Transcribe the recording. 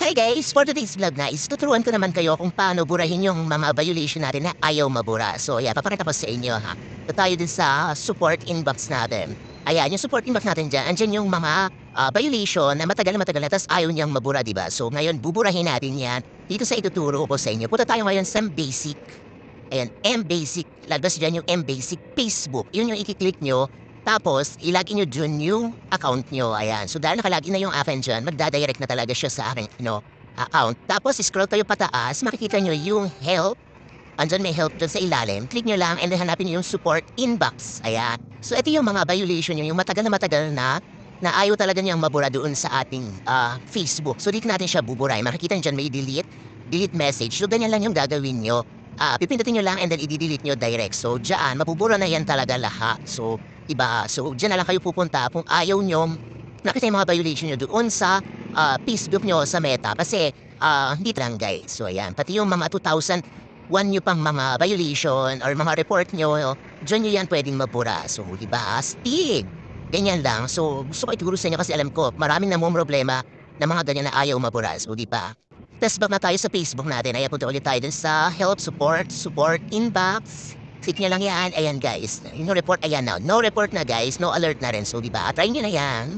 Hi guys! For today's vlog na is tuturuan ko naman kayo kung paano burahin yung mga violation natin na ayaw mabura. So yeah, papakita ko sa inyo ha. Ito tayo din sa support inbox natin. Ayan, yung support inbox natin dyan, andyan yung mga violation na matagal na tapos ayaw niyang mabura, diba? So ngayon, buburahin natin yan dito sa ituturo ko sa inyo. Punta tayo ngayon sa basic. Ayan, M-Basic. Lagos dyan yung M-Basic Facebook. Yun yung i-click nyo. Tapos, ilagin nyo dun yung account nyo. Ayan. So, dahil nakalagin na yung akin dyan, magdadirect na talaga siya sa aking account. Tapos, scroll kayo pataas, makikita nyo yung help. Andyan may help dyan sa ilalim. Click nyo lang and then hanapin nyo yung support inbox. Ayan. So, ito yung mga violation nyo, yung matagal na ayaw talaga niyang mabura doon sa ating Facebook. So, dito natin siya buburay. Makikita nyo dyan may delete message. So, ganyan lang yung gagawin nyo. Pipindutin nyo lang and then i-delete nyo direct. So, dyan, mabubura na yan talaga lahat. So, iba. So, dyan na lang kayo pupunta kung ayaw nyo nakita yung mga violation nyo doon sa Facebook nyo sa Meta. Kasi, hindi lang guys. So, ayan. Pati yung mga 2001 nyo pang mga violation or mga report nyo, dyan nyo yan pwedeng mabura. So, diba? Astig! Ganyan lang. So, gusto ko ituro sa inyo kasi alam ko, maraming namong problema na mga ganyan na ayaw mabura. So, diba? Test back na tayo sa Facebook natin. Ayan, punta ulit tayo dun sa help, support inbox. Click nyo lang yan. Ayan guys. Yung report, ayan na. No report na guys. No alert na rin. So, diba? Try nyo na yan.